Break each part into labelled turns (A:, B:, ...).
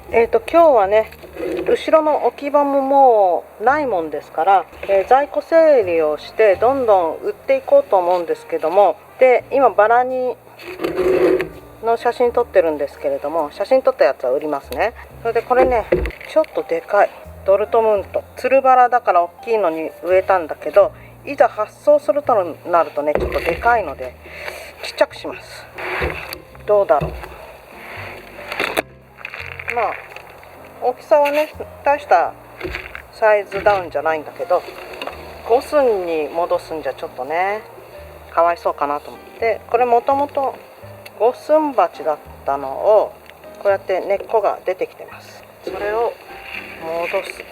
A: 今日はね、後ろの置き場ももうないもんですから、在庫整理をしてどんどん売っていこうと思うんですけども、で今バラにの写真撮ってるんですけれども、写真撮ったやつは売りますね。それでこれね、ちょっとでかいドルトムント、つるバラだから大きいのに植えたんだけど、いざ発送するとなるとね、ちょっとでかいのでちっちゃくします。どうだろう。まあ大きさはね、大したサイズダウンじゃないんだけど、5寸に戻すんじゃちょっとねかわいそうかなと思って、これもともと5寸鉢だったのをこうやって根っこが出てきてます。それを戻す。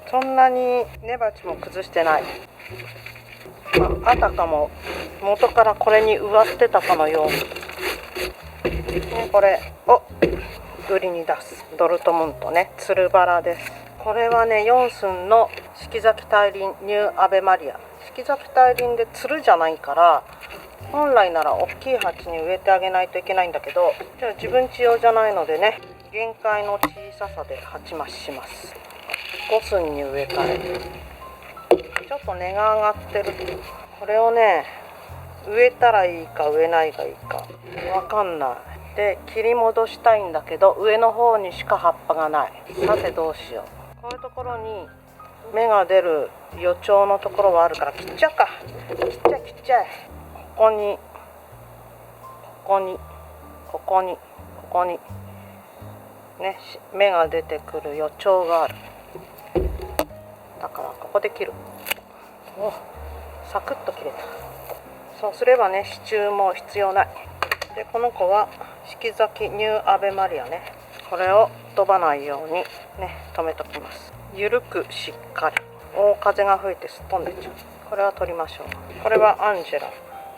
A: そんなに根鉢も崩してない。あたかも元からこれに植わってたかのように、これを売りに出すドルトムントね、つるバラです。これはね、4寸の四季咲き大輪ニューアベマリア。四季咲き大輪でつるじゃないから、本来なら大きい鉢に植えてあげないといけないんだけど、じゃあ自分家用じゃないのでね、限界の小ささで鉢増しします。5寸に植え替え、ちょっと根が上がってる。これをね、植えたらいいか植えないがいいかわかんない。で切り戻したいんだけど、上の方にしか葉っぱがない。さてどうしよう。こういうところに芽が出る予兆のところはあるから切っちゃうか。切っちゃえ。ここにね、芽が出てくる予兆がある。だからここで切る。お、サクッと切れた。そうすればね、支柱も必要ない。でこの子は四季咲きニューアベマリアね。これを飛ばないようにね、止めときます。ゆるくしっかり。大風が吹いてすっ飛んでっちゃう。これは取りましょう。これはアンジェラ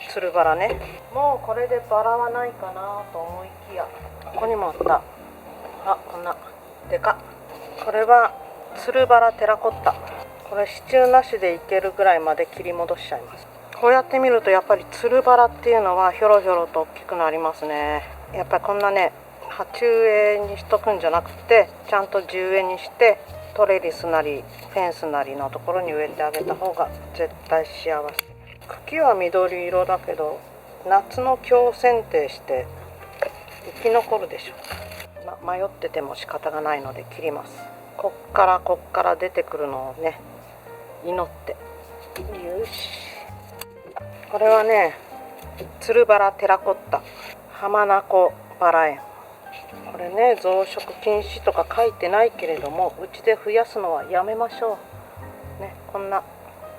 A: つるバラね。もうこれでバラはないかなと思いきや、ここにもあった。あ、こんなでかっ。これはつるバラテラコッタ。これ支柱なしでいけるぐらいまで切り戻しちゃいます。こうやって見るとやっぱりつるバラっていうのはひょろひょろと大きくなりますね。やっぱりこんなね、鉢植えにしとくんじゃなくて、ちゃんと地植えにしてトレリスなりフェンスなりのところに植えてあげた方が絶対幸せ。茎は緑色だけど、夏の強剪定して生き残るでしょう。迷ってても仕方がないので切ります。こっから出てくるのをね、祈って。よし。これはね、つるバラテラコッタ、浜名湖バラ園。これね、増殖禁止とか書いてないけれども、うちで増やすのはやめましょうね。こんな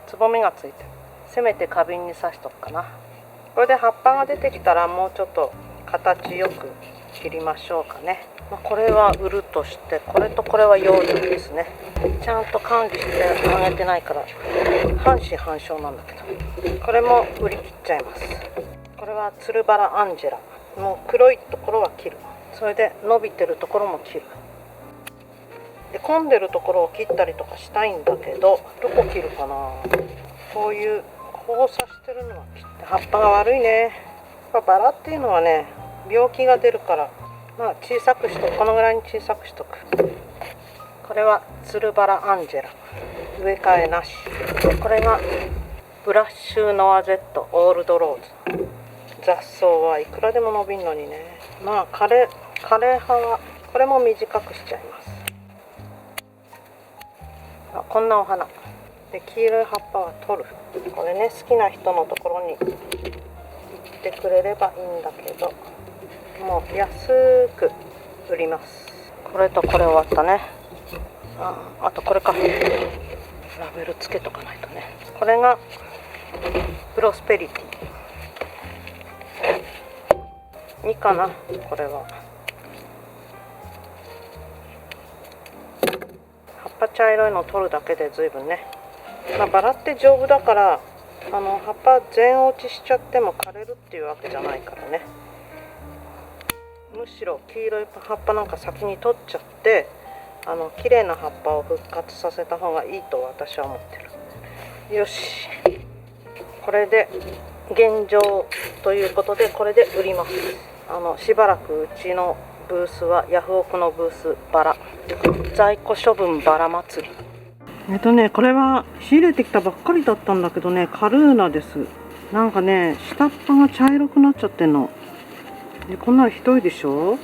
A: つぼみがついてる。せめて花瓶に刺しとくかな。これで葉っぱが出てきたらもうちょっと形よく切りましょうかね。これは売るとして、これとこれは用心ですね。ちゃんと管理してあげてないから半死半生なんだけど、これも売り切っちゃいます。これはつるバラアンジェラ。もう黒いところは切る。それで伸びてるところも切る。で混んでるところを切ったりとかしたいんだけど、どこ切るかな。こういう交差してるのは切って。葉っぱが悪いね。バラっていうのはね、病気が出るから、小さくしとく。このぐらいに小さくしとく。これはつるバラアンジェラ、植え替えなし。これがブラッシュノアゼットオールドローズ。雑草はいくらでも伸びんのにね。枯れ葉はこれも短くしちゃいます。こんなお花で、黄色い葉っぱは取る。これね、好きな人のところに行ってくれればいいんだけど、もう安く売ります。これとこれ終わったね。あとこれか。ラベルつけとかないとね。これがプロスペリティ2かな。これは葉っぱ茶色いの取るだけで随分ね。バラって丈夫だから、葉っぱ全落ちしちゃっても枯れるっていうわけじゃないからね。むしろ黄色い葉っぱなんか先に取っちゃって、綺麗な葉っぱを復活させた方がいいと私は思ってる。よし、これで現状ということでこれで売ります。しばらくうちのブースはヤフオクのブースバラ在庫処分バラ祭り。これは仕入れてきたばっかりだったんだけどね、カルーナです。なんかね、下っ端が茶色くなっちゃってんので、こんなのひどいでしょ。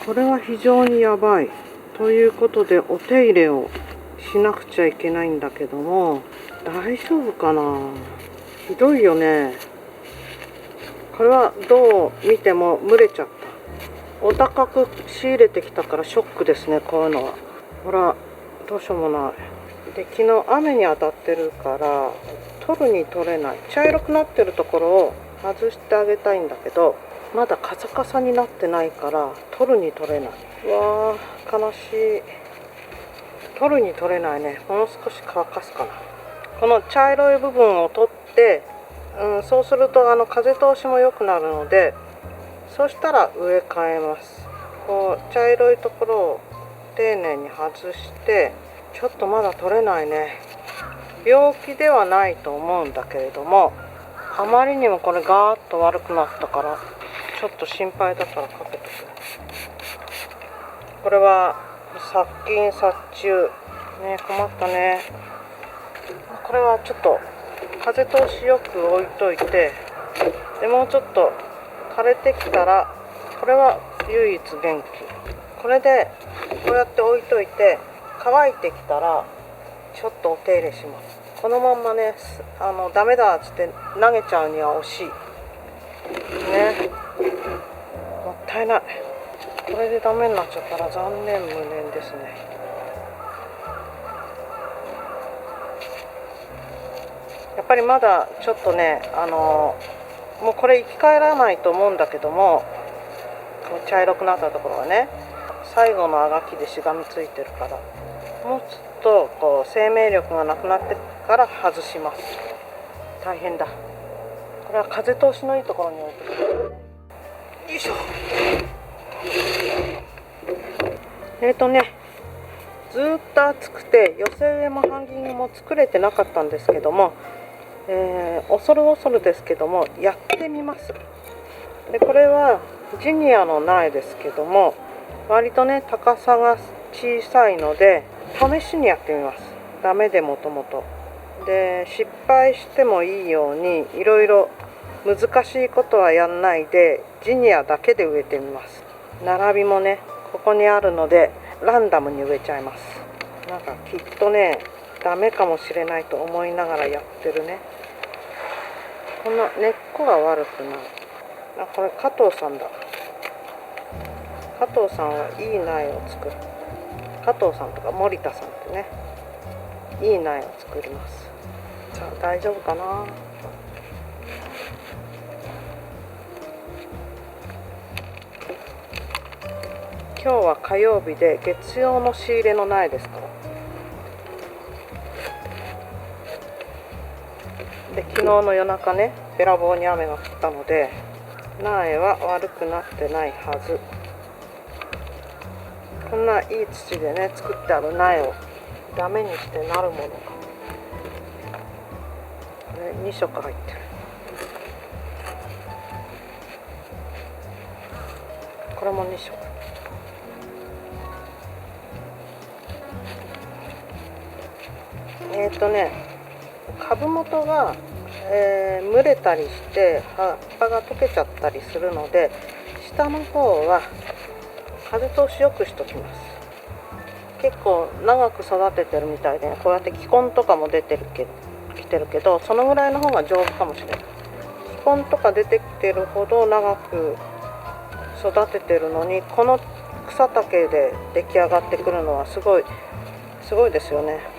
A: これは非常にやばいということでお手入れをしなくちゃいけないんだけども、大丈夫かな。ひどいよね。これはどう見ても蒸れちゃった。お高く仕入れてきたからショックですね、こういうのは。ほら、どうしようもない。で、昨日雨に当たってるから取るに取れない。茶色くなってるところを外してあげたいんだけど、まだカサカサになってないから取るに取れない。うわー、悲しい。取るに取れないね。もう少し乾かすかな。この茶色い部分を取って、そうすると風通しも良くなるので、そうしたら植え替えます。こう茶色いところを丁寧に外して、ちょっとまだ取れないね。病気ではないと思うんだけれども、あまりにもこれガーッと悪くなったからちょっと心配だからかけてくる。これは殺菌殺虫ね、困ったね。これはちょっと風通しよく置いといて、でもうちょっと枯れてきたら、これは唯一元気。これでこうやって置いといて、乾いてきたらちょっとお手入れします。このまんまね、ダメだっつって投げちゃうには惜しいね。もったいない。これでダメになっちゃったら残念無念ですね。やっぱりまだちょっとね、もうこれ生き返らないと思うんだけども、茶色くなったところはね、最後のあがきでしがみついてるから、もうちょっとこう生命力がなくなってから外します。大変だ。これは風通しのいいところに置いてくる。よいしょ。ずっと暑くて寄せ植えもハンギングも作れてなかったんですけども、恐る恐るですけどもやってみます。で、これはジニアの苗ですけども、割とね高さが小さいので試しにやってみます。ダメでもともとで失敗してもいいように、いろいろ難しいことはやんないでジニアだけで植えてみます。並びもねここにあるのでランダムに植えちゃいます。なんかきっとねダメかもしれないと思いながらやってるね。この根っこが悪くない。これ加藤さんだ。加藤さんはいい苗を作る。加藤さんとか森田さんってね、いい苗を作ります。さあ大丈夫かな。今日は火曜日で月曜の仕入れの苗ですから。で、昨日の夜中ねべらぼうに雨が降ったので苗は悪くなってないはず。こんないい土でね作ってある苗をダメにしてなるものか。これ2色入ってる。これも2色。株元が、蒸れたりして葉っぱが溶けちゃったりするので、下の方は風通しよくしときます。結構長く育ててるみたいで、こうやって気根とかも出てるきてるけど、そのぐらいの方が丈夫かもしれない。気根とか出てきてるほど長く育ててるのに、この草丈で出来上がってくるのはすごいですよね。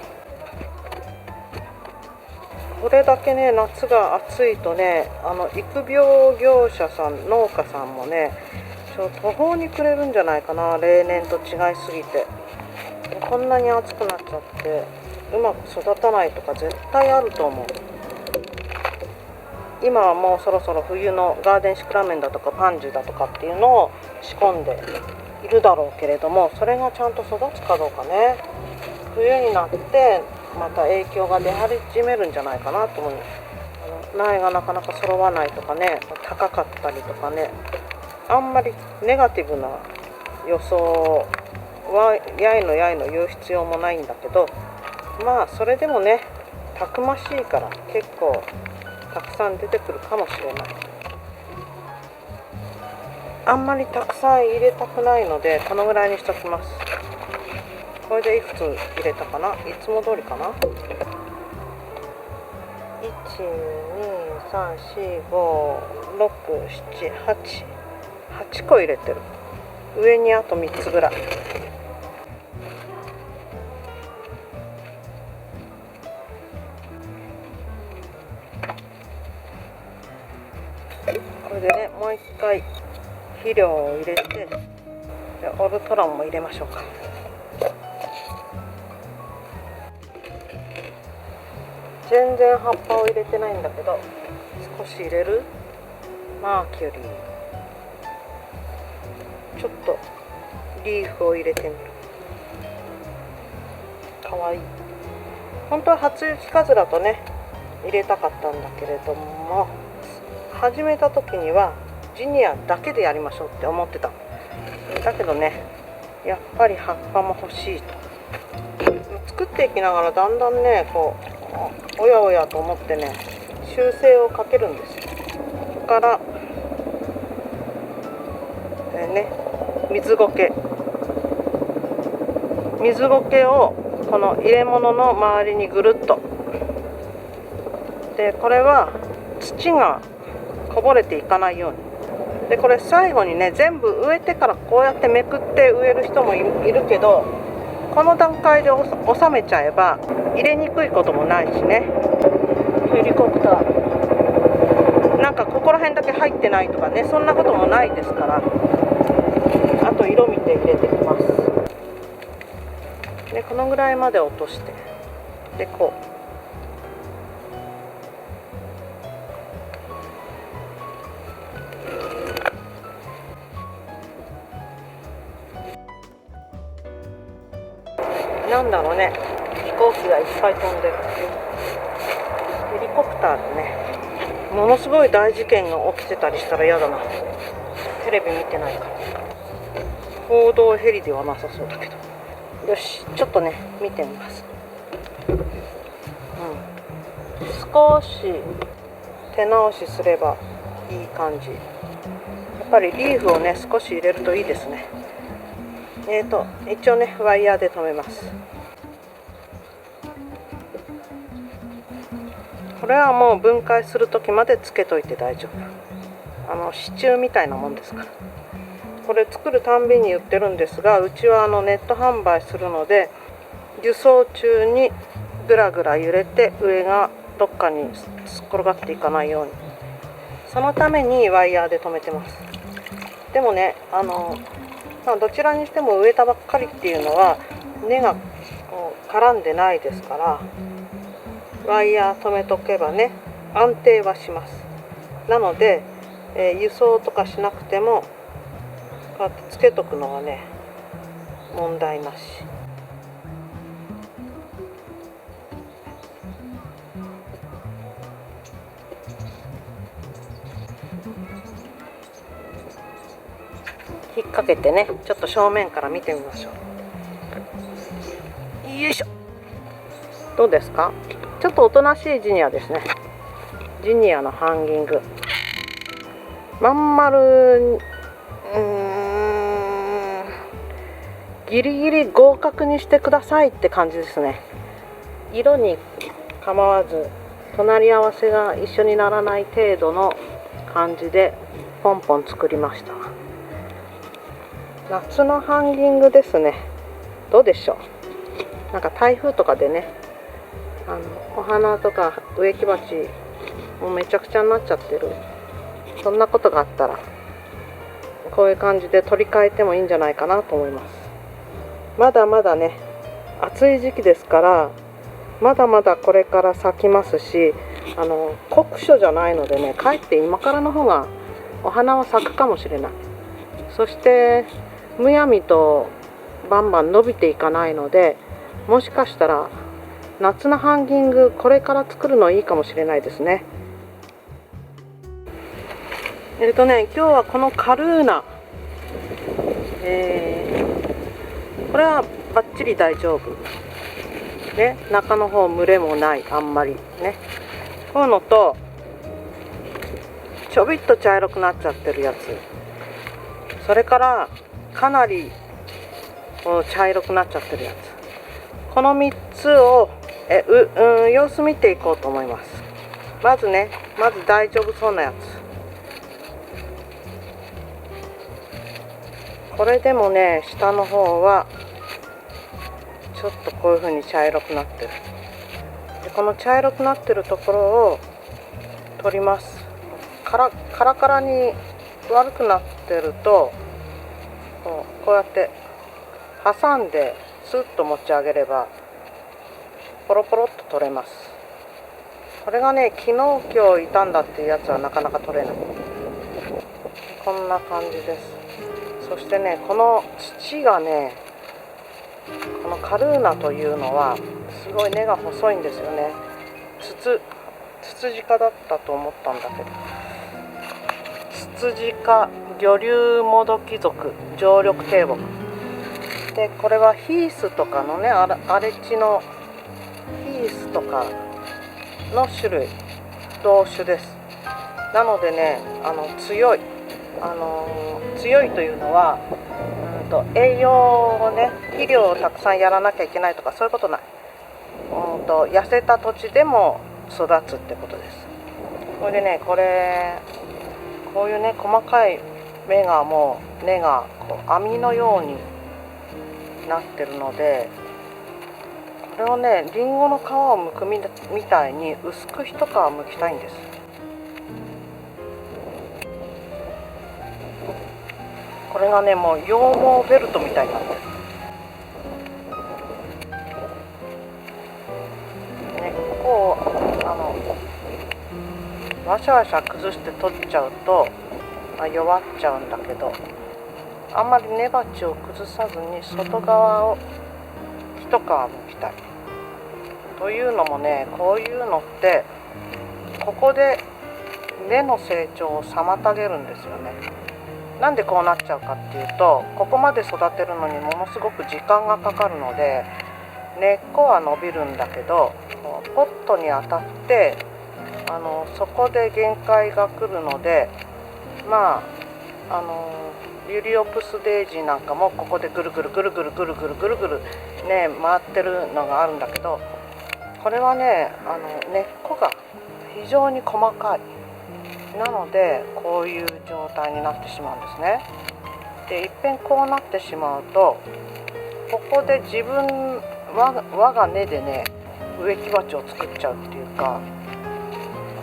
A: これだけね夏が暑いとね、育苗業者さん、農家さんもね途方に暮れるんじゃないかな。例年と違いすぎてこんなに暑くなっちゃってうまく育たないとか絶対あると思う。今はもうそろそろ冬のガーデンシクラメンだとかパンジーだとかっていうのを仕込んでいるだろうけれども、それがちゃんと育つかどうかね、冬になってまた影響が出始めるんじゃないかなと思います。苗がなかなか揃わないとかね、高かったりとかね、あんまりネガティブな予想はやいの言う必要もないんだけど、まあそれでもね、たくましいから結構たくさん出てくるかもしれない。あんまりたくさん入れたくないのでこのぐらいにしときます。これでいくつ入れたかな、いつも通りかな。123456788個入れてる。上にあと3つぐらい。これでね、もう一回肥料を入れて、オルトランも入れましょうか。全然葉っぱを入れてないんだけど、少し入れる。マーキュリー、ちょっとリーフを入れてみる。かわいい。本当は初雪かずらとね入れたかったんだけれども、始めた時にはジニアだけでやりましょうって思ってた。だけどね、やっぱり葉っぱも欲しいと。作っていきながらだんだんね、こうおやおやと思ってね、修正をかけるんですよ。だから水苔をこの入れ物の周りにぐるっと。でこれは土がこぼれていかないように。でこれ最後にね、全部植えてからこうやってめくって植える人もいるけど、この段階で収めちゃえば入れにくいこともないしね。ヘリコプターなんかここら辺だけ入ってないとかね、そんなこともないですから。あと色見て入れていきます。でこのぐらいまで落として、でこうなんだろうね、飛行機がいっぱい飛んでる。ヘリコプターでね、ものすごい大事件が起きてたりしたら嫌だな。テレビ見てないから。報道ヘリではなさそうだけど。よし、ちょっとね見てみます。少し手直しすればいい感じ。やっぱりリーフをね少し入れるといいですね。一応ねワイヤーで留めます。これはもう分解する時までつけといて大丈夫。支柱みたいなもんですから。これ作るたんびに言ってるんですが、うちはネット販売するので、輸送中にぐらぐら揺れて上がどっかにすっ転がっていかないように、そのためにワイヤーで留めてます。でもね、どちらにしても植えたばっかりっていうのは根がこう絡んでないですから、ワイヤー止めとけばね安定はします。なので、輸送とかしなくてもこうやってつけとくのがね問題なし。引っ掛けてね、ちょっと正面から見てみましょう。よいしょ。どうですか？ちょっとおとなしいジニアですね。ジニアのハンギング。まん丸、ギリギリ合格にしてくださいって感じですね。色に構わず隣り合わせが一緒にならない程度の感じでポンポン作りました。夏のハンギングですね。どうでしょう。なんか台風とかでね、お花とか植木鉢もうめちゃくちゃになっちゃってる。そんなことがあったらこういう感じで取り替えてもいいんじゃないかなと思います。まだまだね暑い時期ですから、まだまだこれから咲きますし、酷暑じゃないのでね、かえって今からの方がお花は咲くかもしれない。そしてむやみとバンバン伸びていかないので、もしかしたら夏のハンギングこれから作るのいいかもしれないですね。今日はこのカルーナ、これはバッチリ大丈夫ね。中の方蒸れもない、あんまりね。こういうのとちょびっと茶色くなっちゃってるやつ、それからかなり茶色くなっちゃってるやつ、この3つを様子見ていこうと思います。まず大丈夫そうなやつ、これでもね、下の方はちょっとこういう風に茶色くなってる。でこの茶色くなってるところを取ります。カラカラに悪くなってるとこうやって挟んでスッと持ち上げればポロポロっと取れます。これがね、昨日今日傷んだっていうやつはなかなか取れない。こんな感じです。そしてね、この土がね、このカルーナというのはすごい根が細いんですよね。ツツジ科だったと思ったんだけど、ツツジ科魚竜モドキ属常緑低木で、これはヒースとかのね、荒れ地のヒースとかの種類、同種です。なのでね、強いというのは、栄養をね、肥料をたくさんやらなきゃいけないとかそういうことない。痩せた土地でも育つってことです。それでね、こういうね、細かい根がこう網のようになってるので、これをね、リンゴの皮を剥くみたいに薄く一皮剥きたいんです。これがね、もう羊毛ベルトみたいになってる。根っこをワシャワシャ崩して取っちゃうと、弱っちゃうんだけど、あんまり根鉢を崩さずに外側を一皮剥きたい。というのもね、こういうのってここで根の成長を妨げるんですよね。なんでこうなっちゃうかっていうと、ここまで育てるのにものすごく時間がかかるので、根っこは伸びるんだけど、ポットに当たってそこで限界が来るので、ユリオプスデイジーなんかもここでぐるぐるね、回ってるのがあるんだけど、これはね、根っこが非常に細かい。なのでこういう状態になってしまうんですね。で、いっぺんこうなってしまうと、ここで我が根でね、植木鉢を作っちゃうっていうか、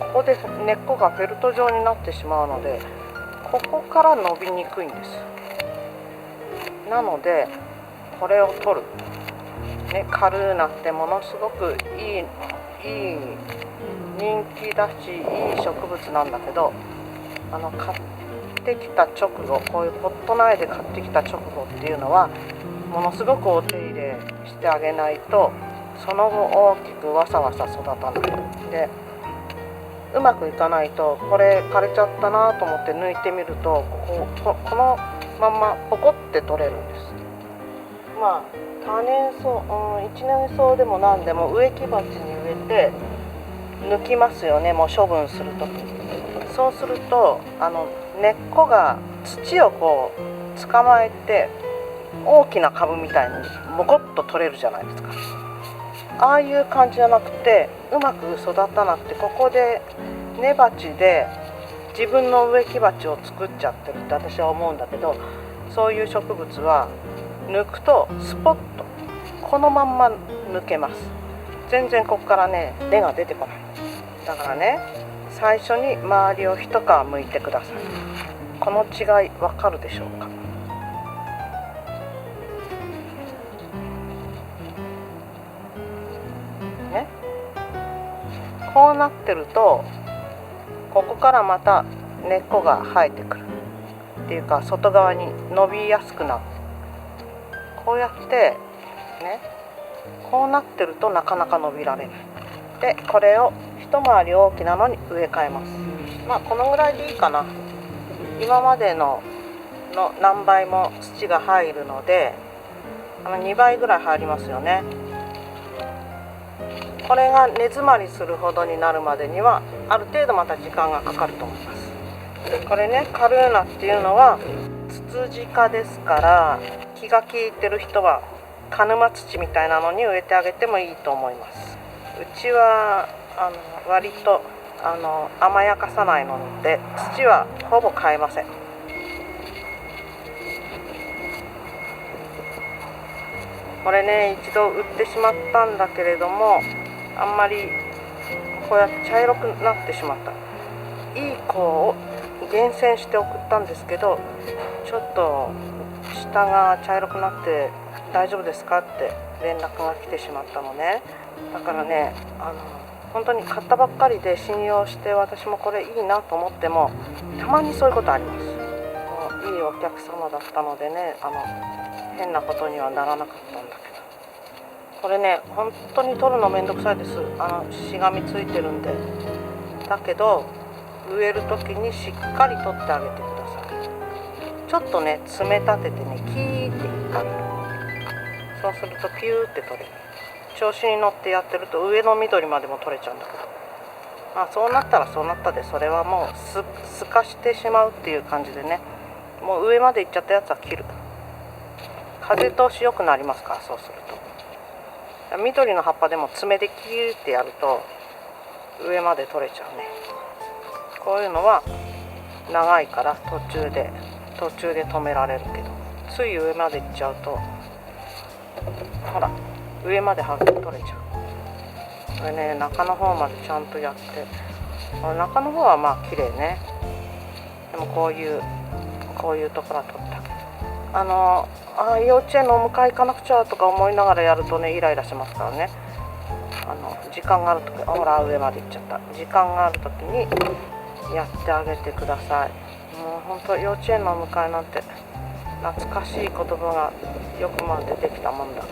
A: ここで根っこがフェルト状になってしまうので、ここから伸びにくいんです。なのでこれを取る、ね、カルーナってものすごくいい人気だし、いい植物なんだけど、買ってきた直後、こういうポット苗で買ってきた直後っていうのはものすごくお手入れしてあげないと、その後大きくわさわさ育たないで、うまくいかないと、これ枯れちゃったなと思って抜いてみると、このまんまポコって取れるんです。多年草、一年草でも何でも植木鉢に植えて抜きますよね、もう処分するとき。そうすると根っこが土をこう捕まえて、大きな株みたいにボコッと取れるじゃないですか。ああいう感じじゃなくて、うまく育たなくて、ここで根鉢で自分の植木鉢を作っちゃってるって私は思うんだけど、そういう植物は抜くとスポッとこのまんま抜けます。全然ここからね、根が出てこない。だからね、最初に周りを一皮剥いてください。この違いわかるでしょうかね。こうなってると、ここからまた根っこが生えてくるっていうか、外側に伸びやすくなる。こうやってね、こうなってるとなかなか伸びられない。で、これを一回り大きなのに植え替えます。このぐらいでいいかな。今までの何倍も土が入るので、2倍ぐらい入りますよね。これが根詰まりするほどになるまでにはある程度また時間がかかると思います。これね、カルーナっていうのはツツジ科ですから、気が利いてる人は鹿沼土みたいなのに植えてあげてもいいと思います。うちは割と甘やかさないので土はほぼ買えません。これね、一度売ってしまったんだけれども、あんまりこうやって茶色くなってしまった。いい子を厳選して送ったんですけど、ちょっと下が茶色くなって大丈夫ですかって連絡が来てしまったのね。だからね、本当に買ったばっかりで信用して私もこれいいなと思ってもたまにそういうことあります。いいお客様だったのでね、変なことにはならなかったんだけど、これね本当に取るのめんどくさいです。しがみついてるんで。だけど植える時にしっかり取ってあげてください。ちょっとね爪立ててね、キーって引っ張る。そうするとピューって取れる。調子に乗ってやってると上の緑までも取れちゃうんだけど、そうなったらそうなったで、それはもうすかしてしまうっていう感じでね、もう上まで行っちゃったやつは切る。風通し良くなりますから。そうすると緑の葉っぱでも爪でキューってやると上まで取れちゃうね。こういうのは長いから途中で止められるけど、つい上まで行っちゃうとほら上まで剥が取れちゃう。これね、中の方までちゃんとやって、中の方はまあ綺麗ね。でもこういうところは取ってあげる。幼稚園のお迎え行かなくちゃとか思いながらやるとね、イライラしますからね。時間があるとき、ほら上まで行っちゃった。時間があるときにやってあげてください。もう本当幼稚園のお迎えなんて懐かしい言葉がよくまでできたもんだか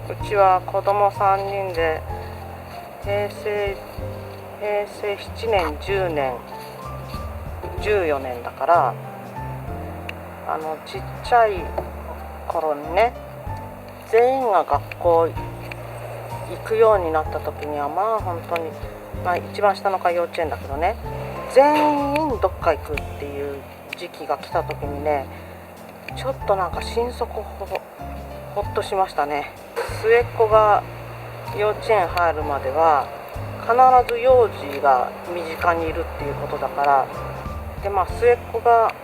A: ら。うちは子供3人で平成7年10年14年だから、ちっちゃい頃にね、全員が学校行くようになった時には本当に、一番下の子は幼稚園だけどね、全員どっか行くっていう時期が来た時にね、ちょっとなんか心底ほっとしましたね。末っ子が幼稚園入るまでは必ず幼児が身近にいるっていうことだから、で末っ子が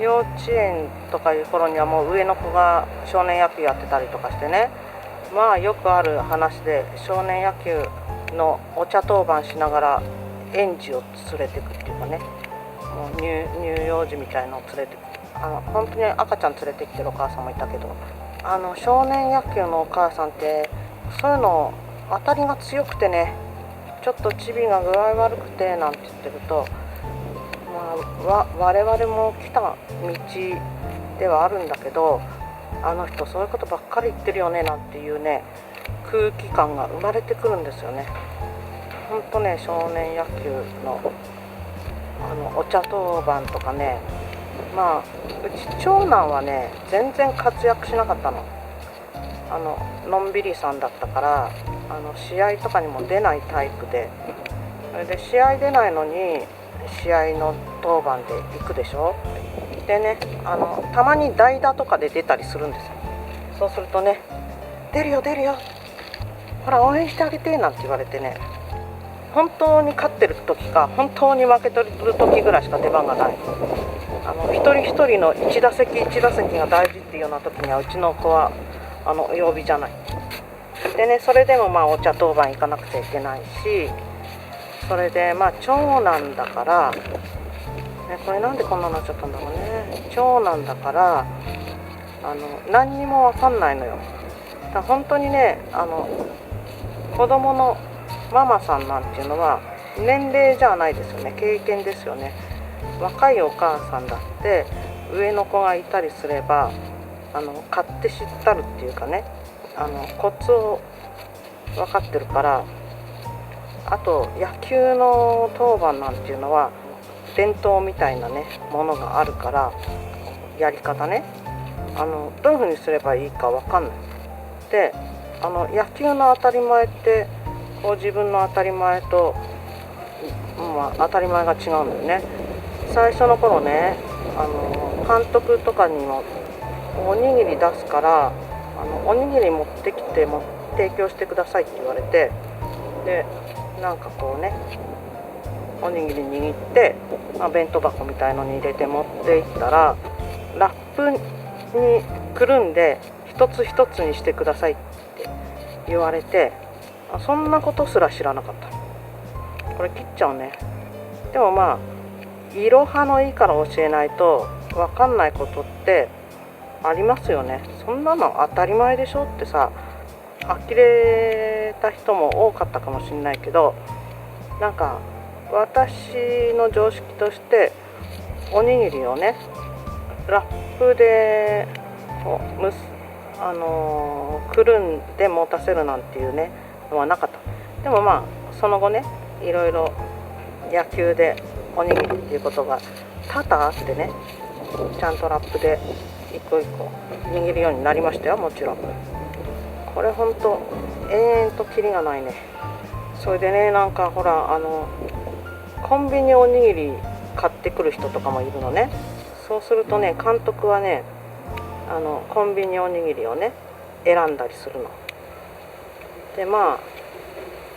A: 幼稚園とかいう頃にはもう上の子が少年野球やってたりとかしてね、よくある話で、少年野球のお茶当番しながら園児を連れてくっていうかね、もう乳幼児みたいのを連れてく、本当に赤ちゃん連れてきてるお母さんもいたけど、少年野球のお母さんってそういうの当たりが強くてね、ちょっとチビが具合悪くてなんて言ってると、我々も来た道ではあるんだけど、あの人そういうことばっかり言ってるよねなんていうね、空気感が生まれてくるんですよね。ほんとね、少年野球のお茶当番とかね、うち長男はね全然活躍しなかったの。のんびりさんだったから、試合とかにも出ないタイプで、それで試合出ないのに試合の当番で行くでしょ。でね、たまに代打とかで出たりするんですよ。そうするとね、出るよほら応援してあげてなんて言われてね、本当に勝ってる時か本当に負けてる時ぐらいしか出番がない。一人一人の一打席一打席が大事っていうような時にはうちの子は曜日じゃない。でね、それでもお茶当番行かなくちゃいけないし、それで長男だから、これなんでこんなになっちゃったんだろうね。長男だから何にも分かんないのよ。だから本当にね、子供のママさんなんていうのは年齢じゃないですよね、経験ですよね。若いお母さんだって上の子がいたりすれば勝手知ったるっていうかね、コツを分かってるから。あと野球の当番なんていうのは伝統みたいなねものがあるから、やり方ね、どういう風にすればいいかわかんない。で野球の当たり前ってこう自分の当たり前と、当たり前が違うんだよね。最初の頃ね、監督とかにもおにぎり出すからおにぎり持ってきても提供してくださいって言われて、でなんかこうねおにぎり握って、弁当箱みたいのに入れて持っていったら、ラップにくるんで一つ一つにしてくださいって言われて、そんなことすら知らなかった。これ切っちゃうね。でもいろはのいいから教えないと分かんないことってありますよね。そんなの当たり前でしょってさ、呆れた人も多かったかもしれないけど、なんか私の常識としておにぎりをねラップでくるんで持たせるなんていうねのはなかった。でもその後ね、いろいろ野球でおにぎりっていうことが多々あってね、ちゃんとラップで一個一個握るようになりましたよ。もちろんこれほんと延々とキリがないね。それでね、なんかほらコンビニおにぎり買ってくる人とかもいるのね。そうするとね、監督はねコンビニおにぎりをね選んだりするので、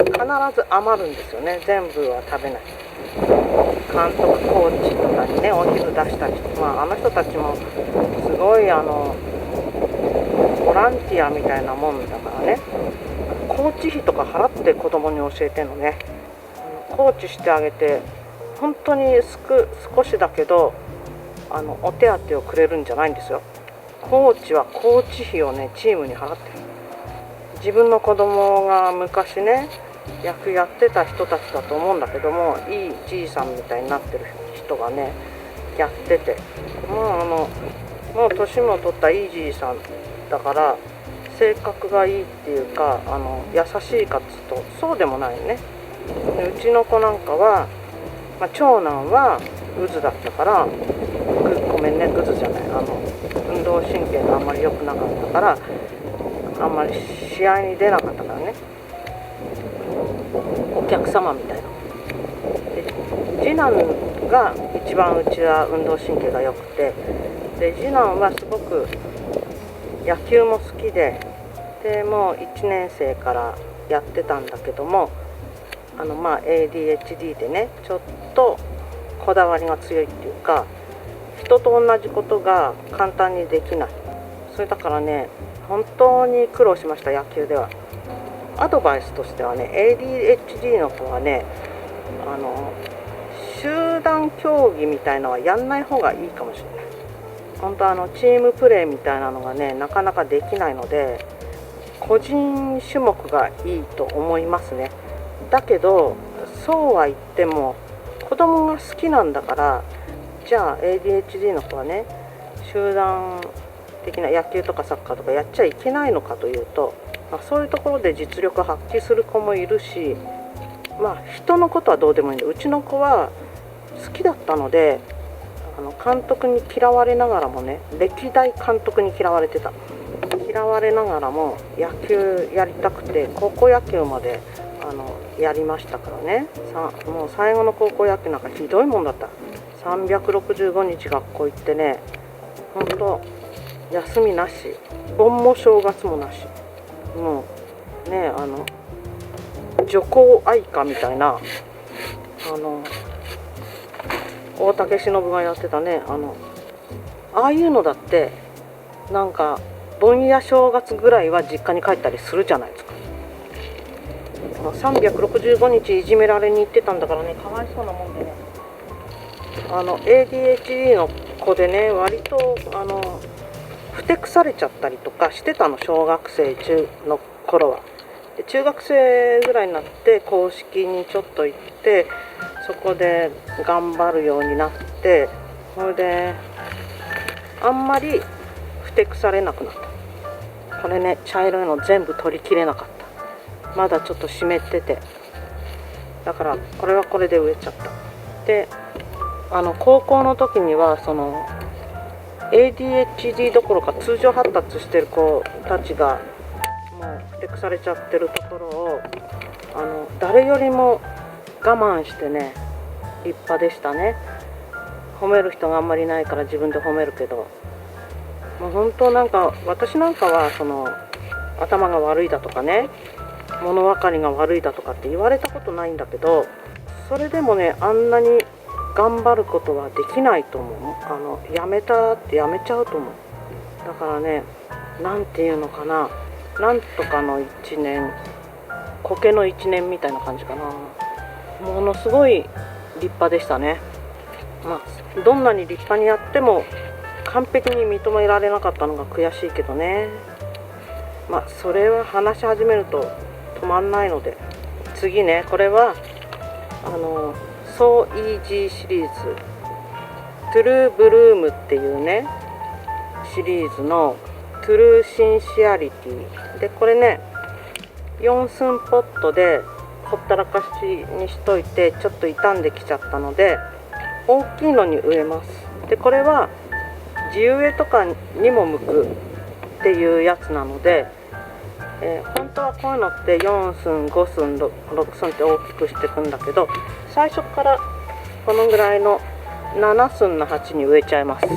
A: 必ず余るんですよね。全部は食べない。監督コーチとかにねお昼出したりして、あの人たちもすごいボランティアみたいなもんだからね、コーチ費とか払って子供に教えてんのね。コーチしてあげて本当に少しだけどお手当をくれるんじゃないんですよ。コーチはコーチ費をねチームに払ってる。自分の子供が昔ね野球やってた人たちだと思うんだけども、いいじいさんみたいになってる人がねやってて、もう年も取ったいいじいさんだから性格がいいっていうか優しいかっつうとそうでもないね。でうちの子なんかは、長男はグズだったから、ごめんねグズじゃない、運動神経があんまり良くなかったからあんまり試合に出なかったからね、お客様みたいな。で次男が一番うちは運動神経が良くて、で次男はすごく野球も好きで、もう1年生からやってたんだけども、ADHD でねちょっとこだわりが強いっていうか、人と同じことが簡単にできない。それだからね本当に苦労しました。野球ではアドバイスとしてはね、 ADHD の子はね集団競技みたいのはやんない方がいいかもしれない。本当チームプレーみたいなのがねなかなかできないので、個人種目がいいと思いますね。だけどそうは言っても子供が好きなんだから、じゃあ ADHD の子はね集団的な野球とかサッカーとかやっちゃいけないのかというと、そういうところで実力を発揮する子もいるし、人のことはどうでもいいんで、うちの子は好きだったので監督に嫌われながらもね、歴代監督に嫌われてた。嫌われながらも野球やりたくて高校野球までやりましたからね。もう最後の高校野球なんかひどいもんだった。365日学校行ってね、ほんと休みなし、盆も正月もなし、もうね女工愛花みたいな大竹しのぶがやってたねああいうのだってなんか盆や正月ぐらいは実家に帰ったりするじゃないですか。365日いじめられに行ってたんだからね、かわいそうなもんでね。ADHD の子でね割とふてくされちゃったりとかしてたの、小学生中の頃は。で中学生ぐらいになって公式にちょっと行って、そこで頑張るようになって、それであんまりふてくされなくなった。これね茶色いの全部取りきれなかった。まだちょっと湿ってて、だからこれはこれで植えちゃった。で高校の時にはその ADHD どころか通常発達してる子たちがもうふてくされちゃってるところを誰よりも我慢してね立派でしたね。褒める人があんまりいないから自分で褒めるけど、もう本当なんか私なんかはその頭が悪いだとかね、物分かりが悪いだとかって言われたことないんだけど、それでもねあんなに頑張ることはできないと思う。やめたってやめちゃうと思う。だからね、なんていうのかな、なんとかの1年、苔の1年みたいな感じかな。ものすごい立派でしたね。まあどんなに立派にやっても完璧に認められなかったのが悔しいけどね。まあそれは話し始めると止まんないので、次ね、これはSo Easy シリーズ、トゥルーブルームっていうねシリーズのトゥルーシンシアリティで、これね4寸ポットでほったらかしにしといてちょっと傷んできちゃったので大きいのに植えます。でこれは地植えとかにも向くっていうやつなので、本当はこういうのって4寸5寸6寸って大きくしていくんだけど、最初からこのぐらいの7寸の鉢に植えちゃいます。こ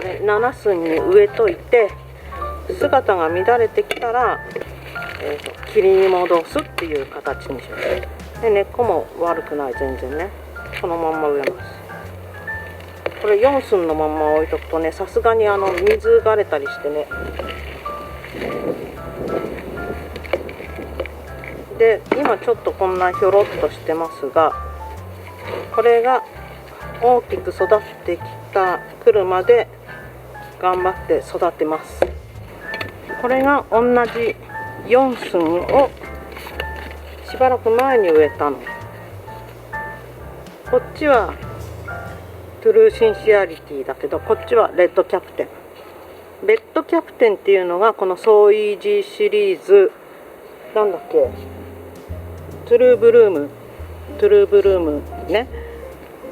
A: れ7寸に植えといて姿が乱れてきたら、切り戻すっていう形にします。で根っこも悪くない、全然ね。このまんま植えます。これ4寸のまんま置いとくとね、さすがに水がれたりしてね。で今ちょっとこんなひょろっとしてますが、これが大きく育ってくるまで頑張って育てます。これが同じ4寸をしばらく前に植えたの。こっちはトゥルーシンシアリティだけど、こっちはレッドキャプテン。レッドキャプテンっていうのがこのソーイージーシリーズ、なんだっけ、トゥルーブルームね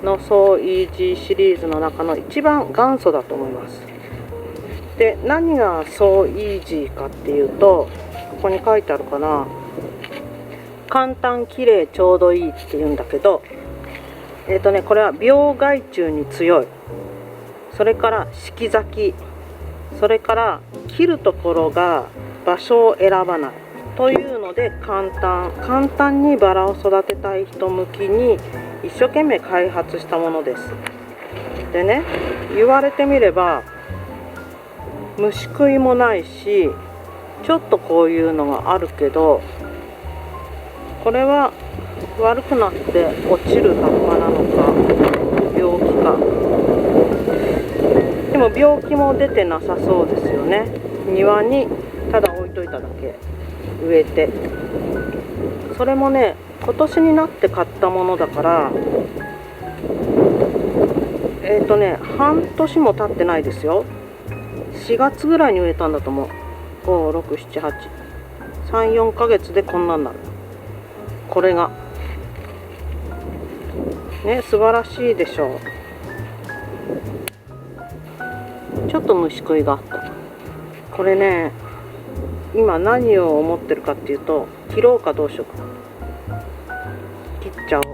A: のソーイージーシリーズの中の一番元祖だと思います。で何がソーイージーかっていうと、ここに書いてあるかな、簡単きれいちょうどいいっていうんだけど、これは病害虫に強い、それから四季咲き、それから切るところが場所を選ばないというので、簡単にバラを育てたい人向きに一生懸命開発したものです。でね、言われてみれば虫食いもないし、ちょっとこういうのがあるけど、これは悪くなって落ちる葉っぱなのか病気か。でも病気も出てなさそうですよね。庭にただ置いといただけ、植えて。それもね今年になって買ったものだから、半年も経ってないですよ。4月ぐらいに植えたんだと思う。5、6、7、8、3、4ヶ月でこんなんなる。これがね、素晴らしいでしょう。ちょっと虫食いがあった。これね、今何を思ってるかっていうと、切ろうかどうしようか。切っちゃおう。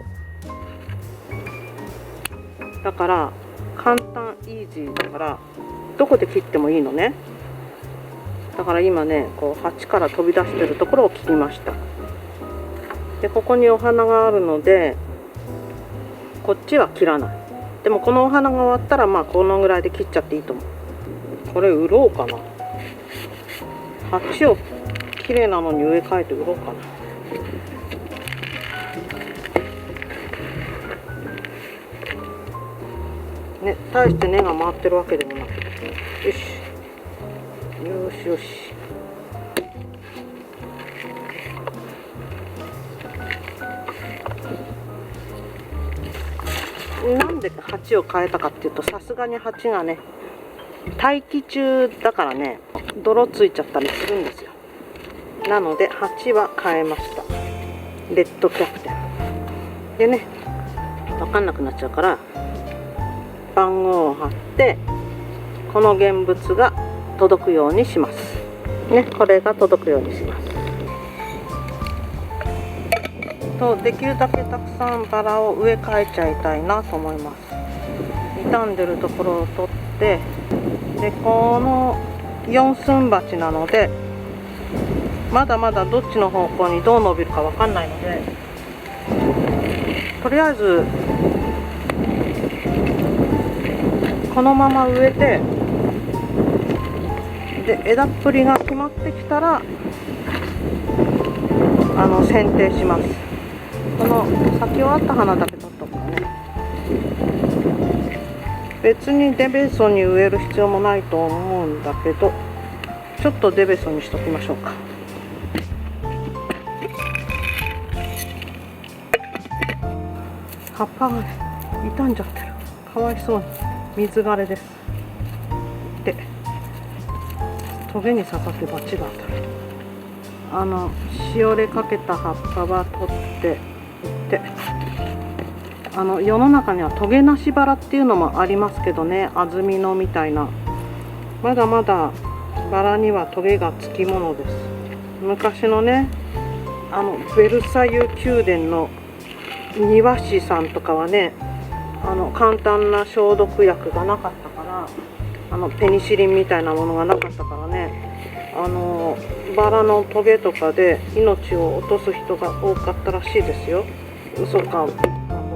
A: だから簡単イージーだからどこで切ってもいいのね。だから今ね、こう鉢から飛び出してるところを切りました。でここにお花があるのでこっちは切らない。でもこのお花が終わったらまあこのぐらいで切っちゃっていいと思う。これ売ろうかな。鉢をきれいなのに植え替えて売ろうかな。ね、大して根が回ってるわけでもなく。よしよしよし。なんで鉢を変えたかっていうと、さすがに鉢がね大気中だからね泥ついちゃったりするんですよ。なので鉢は変えました。レッドキャプテンでね、分かんなくなっちゃうから番号を貼ってこの現物が届くようにしますね。これが届くようにしますと、できるだけたくさんバラを植え替えちゃいたいなと思います。傷んでるところを取って、でこの4寸鉢なのでまだまだどっちの方向にどう伸びるかわかんないので、とりあえずこのまま植えて、で枝っぷりが決まってきたら剪定します。この咲き終わった花だけ取っとくかね。別にデベソに植える必要もないと思うんだけど、ちょっとデベソにしときましょうか。葉っぱが傷んじゃってる。かわいそうに。水枯れです。で、トゲに刺さってバチが当たる。しおれかけた葉っぱは取っていって、世の中にはトゲなしバラっていうのもありますけどね、安曇野みたいな。まだまだバラにはトゲがつきものです。昔のね、ベルサイユ宮殿の庭師さんとかはね、簡単な消毒薬がなかったから、ペニシリンみたいなものがなかったからね、バラのトゲとかで命を落とす人が多かったらしいですよ。嘘か本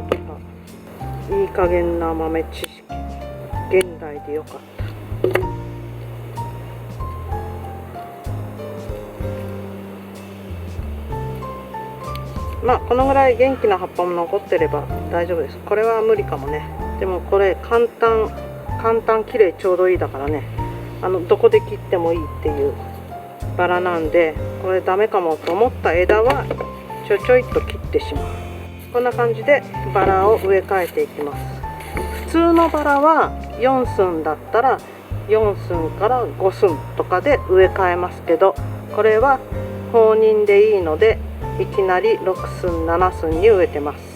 A: 当か、いい加減な豆知識、現代でよかった。まあこのぐらい元気な葉っぱも残ってれば大丈夫です。これは無理かもね。でもこれ簡単きれいちょうどいいだからね、どこで切ってもいいっていうバラなんで、これダメかもと思った枝はちょいと切ってしまう。こんな感じでバラを植え替えていきます。普通のバラは4寸だったら4寸から5寸とかで植え替えますけど、これは放任でいいのでいきなり6寸7寸に植えてます。